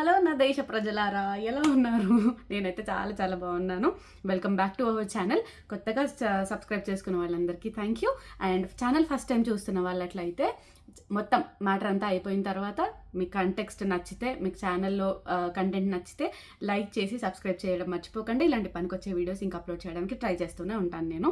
Hello నా దేశ ప్రజలారా, ఎలా ఉన్నారు? నేనైతే చాలా చాలా బాగున్నాను. Welcome back to our channel. కొత్తగా సబ్స్క్రైబ్ చేసుకున్న వాళ్ళందరికీ thank you. And channel first time చూస్తున్న వాళ్ళట్లయితే మొత్తం మ్యాటర్ అంతా అయిపోయిన తర్వాత మీకు కంటెక్స్ట్ నచ్చితే, మీకు ఛానల్లో కంటెంట్ నచ్చితే లైక్ చేసి సబ్స్క్రైబ్ చేయడం మర్చిపోకండి. ఇలాంటి పనికొచ్చే వీడియోస్ ఇంకా అప్లోడ్ చేయడానికి ట్రై చేస్తూనే ఉంటాను నేను.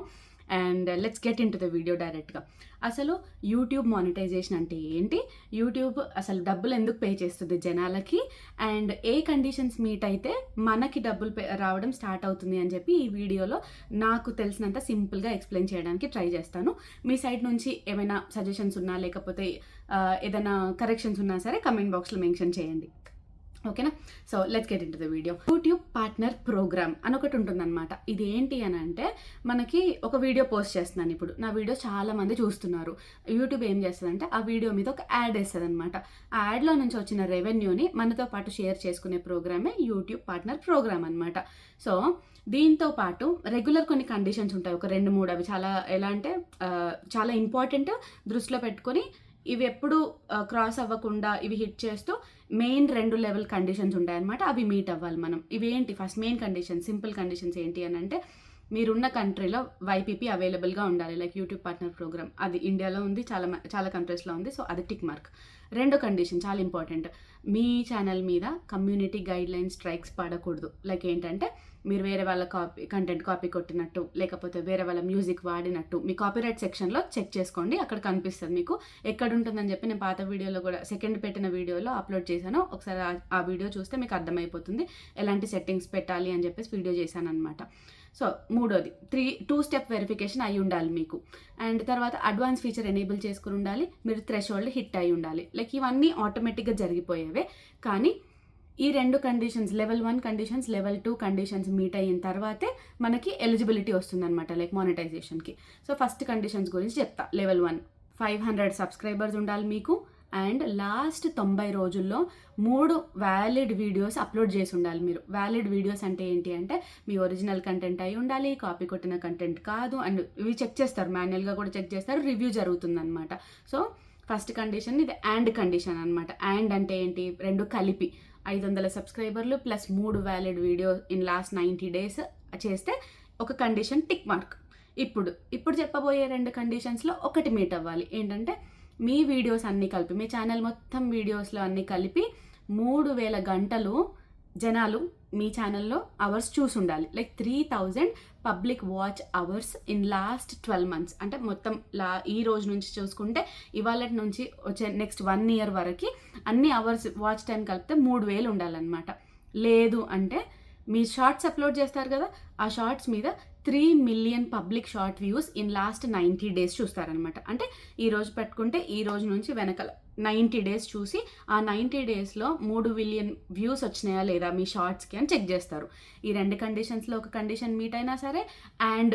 And let's get into the video డైరెక్ట్గా. అసలు యూట్యూబ్ మానిటైజేషన్ అంటే ఏంటి, యూట్యూబ్ అసలు డబ్బులు ఎందుకు పే చేస్తుంది జనాలకి, అండ్ ఏ కండిషన్స్ మీట్ అయితే మనకి డబ్బులు రావడం స్టార్ట్ అవుతుంది అని చెప్పి ఈ వీడియోలో నాకు తెలిసినంత సింపుల్గా ఎక్స్ప్లెయిన్ చేయడానికి ట్రై చేస్తాను. మీ సైడ్ నుంచి ఏమైనా సజెషన్స్ ఉన్నా, లేకపోతే ఏదైనా కరెక్షన్స్ ఉన్నా సరే కమెంట్ బాక్స్లో మెన్షన్ చేయండి, ఓకేనా? So let's get into the video. YouTube partner program అని ఒకటి ఉంటుందన్నమాట. ఇది ఏంటి అని అంటే, మనకి ఒక వీడియో పోస్ట్ చేస్తున్నాను ఇప్పుడు, నా వీడియో చాలా మంది చూస్తున్నారు. యూట్యూబ్ ఏం చేస్తుందంటే ఆ వీడియో మీద ఒక యాడ్ వేస్తుంది అనమాట. ఆ యాడ్లో నుంచి వచ్చిన రెవెన్యూని మనతో పాటు షేర్ చేసుకునే ప్రోగ్రామే యూట్యూబ్ పార్ట్నర్ ప్రోగ్రామ్ అనమాట. సో దీంతో పాటు రెగ్యులర్ కొన్ని కండిషన్స్ ఉంటాయి, ఒక 2-3. అవి చాలా ఎలా అంటే చాలా ఇంపార్టెంట్, దృష్టిలో పెట్టుకొని ఇవి ఎప్పుడు క్రాస్ అవ్వకుండా ఇవి హిట్ చేస్తూ మెయిన్ 2 లెవెల్ కండిషన్స్ ఉంటాయన్నమాట. అవి మీట్ అవ్వాలి మనం. ఇవేంటి? First main condition, simple conditions ఏంటి అని అంటే, మీరున్న కంట్రీలో వైపీపీ అవైలబుల్గా ఉండాలి. లైక్ యూట్యూబ్ పార్ట్నర్ ప్రోగ్రామ్ అది ఇండియాలో ఉంది, చాలా కంట్రీస్లో ఉంది. సో అది టిక్ మార్క్. 2 కండిషన్ చాలా ఇంపార్టెంట్. మీ ఛానల్ మీద కమ్యూనిటీ గైడ్ లైన్స్ స్ట్రైక్స్ పడకూడదు. లైక్ ఏంటంటే, మీరు వేరే వాళ్ళ కంటెంట్ కాపీ కొట్టినట్టు, లేకపోతే వేరే వాళ్ళ మ్యూజిక్ వాడినట్టు మీ కాపీరైట్ సెక్షన్లో చెక్ చేసుకోండి, అక్కడ కనిపిస్తుంది మీకు ఎక్కడ ఉంటుందని చెప్పి. నేను పాత వీడియోలో కూడా సెకండ్ పెట్టిన వీడియోలో అప్లోడ్ చేశాను, ఒకసారి ఆ వీడియో చూస్తే మీకు అర్థమైపోతుంది ఎలాంటి సెట్టింగ్స్ పెట్టాలి అని చెప్పేసి వీడియో చేశాను అనమాట. సో మూడోది 2 స్టెప్ వెరిఫికేషన్ అయి ఉండాలి మీకు. అండ్ తర్వాత అడ్వాన్స్ ఫీచర్ ఎనేబుల్ చేసుకుని ఉండాలి, మీరు థ్రెషోల్డ్ హిట్ అయి ఉండాలి. లైక్ ఇవన్నీ ఆటోమేటిక్గా జరిగిపోయేవే. కానీ ఈ 2 conditions, level 1 conditions, level 2 conditions meet అయిన తర్వాతే మనకి ఎలిజిబిలిటీ వస్తుంది అనమాట, లైక్ మానిటైజేషన్కి. సో ఫస్ట్ కండిషన్స్ గురించి చెప్తా. లెవెల్ 1, 500 సబ్స్క్రైబర్స్ ఉండాలి మీకు. అండ్ లాస్ట్ 90 రోజుల్లో 3 వ్యాలిడ్ వీడియోస్ అప్లోడ్ చేసి ఉండాలి మీరు. వ్యాలిడ్ వీడియోస్ అంటే ఏంటి అంటే, మీ ఒరిజినల్ కంటెంట్ అయి ఉండాలి, కాపీ కొట్టిన కంటెంట్ కాదు. అండ్ ఇవి చెక్ చేస్తారు, మాన్యువల్గా కూడా చెక్ చేస్తారు, రివ్యూ జరుగుతుందన్నమాట. సో ఫస్ట్ కండిషన్ ఇది అండ్ కండిషన్ అనమాట. అండ్ అంటే ఏంటి? 2 కలిపి 500 సబ్స్క్రైబర్లు plus 3 valid video in last 90 days చేస్తే ఒక కండిషన్ టిక్ మార్క్. ఇప్పుడు చెప్పబోయే 2 కండిషన్స్లో ఒకటి మీట్ అవ్వాలి. ఏంటంటే, మీ వీడియోస్ అన్నీ కలిపి, మీ ఛానల్ మొత్తం వీడియోస్లో అన్నీ కలిపి 3000 గంటలు జనాలు మీ ఛానల్లో అవర్స్ చూసి ఉండాలి. Like 3000 public watch hours in last 12 months. అంటే మొత్తం ఈ రోజు నుంచి చూసుకుంటే ఇవాళ నుంచి వచ్చే నెక్స్ట్ 1 year వరకు అన్ని అవర్స్ వాచ్ టైం కలిపితే 3000 ఉండాలన్నమాట. లేదు అంటే మీ షార్ట్స్ అప్లోడ్ చేస్తారు కదా, ఆ షార్ట్స్ మీద 3 million public short views in last 90 days చూస్తారనమాట. అంటే ఈ రోజు పెట్టుకుంటే ఈ రోజు నుంచి వెనకాల 90 days చూసి ఆ 90 daysలో 3 billion వ్యూస్ వచ్చినాయా లేదా మీ షార్ట్స్కి అని చెక్ చేస్తారు. ఈ 2 కండిషన్స్లో ఒక కండిషన్ మీట్ అయినా సరే, and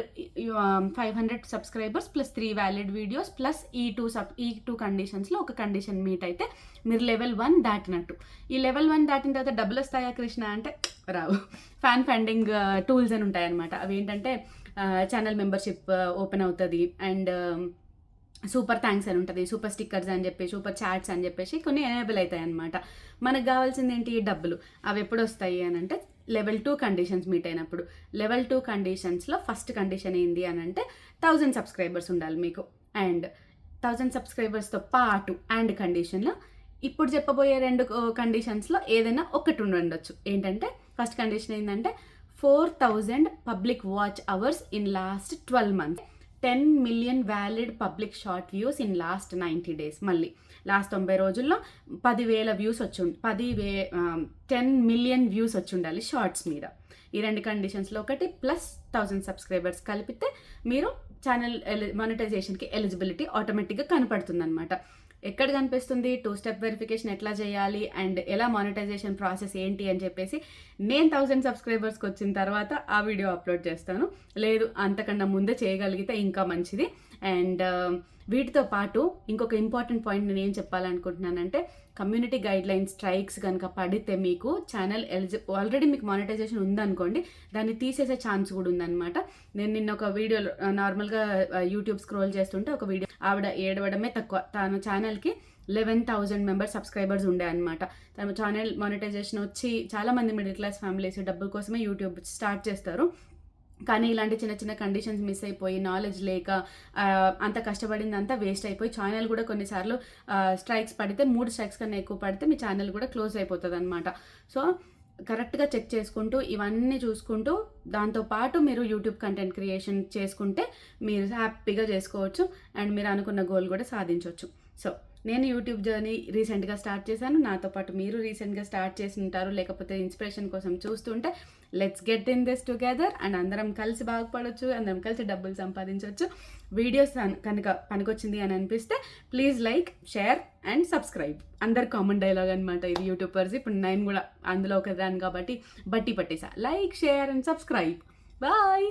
500 subscribers plus 3 valid videos plus ఈ 2 కండిషన్స్లో ఒక కండిషన్ మీట్ అయితే మీరు లెవెల్ 1 దాటినట్టు. ఈ లెవెల్ 1 దాటిన తర్వాత డబ్బులు వస్తాయా కృష్ణ అంటే రావు. ఫ్యాన్ ఫండింగ్ టూల్స్ అని ఉంటాయన్నమాట. అవి ఏంటంటే ఛానల్ మెంబర్షిప్ ఓపెన్ అవుతుంది, అండ్ సూపర్ థ్యాంక్స్ అని ఉంటుంది, సూపర్ స్టిక్కర్స్ అని చెప్పి, సూపర్ చాట్స్ అని చెప్పేసి కొన్ని ఎనేబుల్ అవుతాయి అనమాట. మనకు కావాల్సింది ఏంటి? డబ్బులు. అవి ఎప్పుడు వస్తాయి అని అంటే లెవెల్ 2 కండిషన్స్ మీట్ అయినప్పుడు. లెవెల్ 2 కండిషన్స్లో ఫస్ట్ కండిషన్ ఏంటి అని అంటే 1000 సబ్స్క్రైబర్స్ ఉండాలి మీకు. అండ్ 1000 సబ్స్క్రైబర్స్తో పాటు అండ్ కండిషన్లో ఇప్పుడు చెప్పబోయే 2 కండిషన్స్లో ఏదైనా ఒకటి ఉండొచ్చు. ఏంటంటే, ఫస్ట్ కండిషన్ ఏంటంటే 4000 public watch hours in last 12 months, 10 million valid public short views in last 90 days. మళ్ళీ లాస్ట్ 90 రోజుల్లో 10,000 వ్యూస్ 10 million వ్యూస్ వచ్చి ఉండాలి షార్ట్స్ మీద. ఈ 2 కండిషన్స్లో ఒకటి ప్లస్ 1000 సబ్స్క్రైబర్స్ కలిపితే మీరు ఛానల్ మానిటైజేషన్కి ఎలిజిబిలిటీ ఆటోమేటిక్గా కనపడుతుంది అనమాట. ఎక్కడ కనిపిస్తుంది? 2 స్టెప్ వెరిఫికేషన్ ఎట్లా చేయాలి అండ్ ఎలా మానిటైజేషన్ ప్రాసెస్ ఏంటి అని చెప్పేసి నేను 1000 సబ్స్క్రైబర్స్కి వచ్చిన తర్వాత ఆ వీడియో అప్లోడ్ చేస్తాను. లేదు అంతకన్నా ముందే చేయగలిగితే ఇంకా మంచిది. అండ్ వీటితో పాటు ఇంకొక ఇంపార్టెంట్ పాయింట్ నేను ఏం చెప్పాలనుకుంటున్నానంటే, కమ్యూనిటీ గైడ్ లైన్స్ స్ట్రైక్స్ కనుక పడితే మీకు ఛానల్ ఆల్రెడీ మీకు మానిటైజేషన్ ఉందనుకోండి, దాన్ని తీసేసే ఛాన్స్ కూడా ఉందన్నమాట. నేను నిన్న ఒక వీడియోలో నార్మల్గా యూట్యూబ్ స్క్రోల్ చేస్తుంటే ఒక వీడియో, ఆవిడ ఏడవడమే తక్కువ, తన ఛానల్కి 11,000 మెంబర్స్ సబ్స్క్రైబర్స్ ఉండే అనమాట. తమ ఛానల్ మానిటైజేషన్ వచ్చి చాలామంది మిడిల్ క్లాస్ ఫ్యామిలీస్ డబ్బుల కోసమే యూట్యూబ్ స్టార్ట్ చేస్తారు. కానీ ఇలాంటి చిన్న చిన్న కండిషన్స్ మిస్ అయిపోయి, నాలెడ్జ్ లేక అంత కష్టపడిందంతా వేస్ట్ అయిపోయి ఛానల్ కూడా కొన్నిసార్లు స్ట్రైక్స్ పడితే 3 స్ట్రైక్స్ కన్నా ఎక్కువ పడితే మీ ఛానల్ కూడా క్లోజ్ అయిపోతుంది అనమాట. సో కరెక్ట్గా చెక్ చేసుకుంటూ ఇవన్నీ చూసుకుంటూ దాంతోపాటు మీరు యూట్యూబ్ కంటెంట్ క్రియేషన్ చేసుకుంటే మీరు హ్యాపీగా చేసుకోవచ్చు అండ్ మీరు అనుకున్న గోల్ కూడా సాధించవచ్చు. సో నేను యూట్యూబ్ జర్నీ రీసెంట్గా స్టార్ట్ చేశాను. నాతో పాటు మీరు రీసెంట్గా స్టార్ట్ చేసి ఉంటారు, లేకపోతే ఇన్స్పిరేషన్ కోసం చూస్తుంటే let's get in this together and అందరం కలిసి బాగుపడవచ్చు, అందరం కలిసి డబ్బులు సంపాదించవచ్చు. వీడియోస్ కనుక పనికొచ్చింది అని అనిపిస్తే please like, share and subscribe. అందరు కామన్ డైలాగ్ అనమాట ఇది యూట్యూబర్స్. ఇప్పుడు నేను కూడా అందులో ఒకదాన్ని కాబట్టి బట్టి పట్టేసా. Like, share and subscribe. Bye.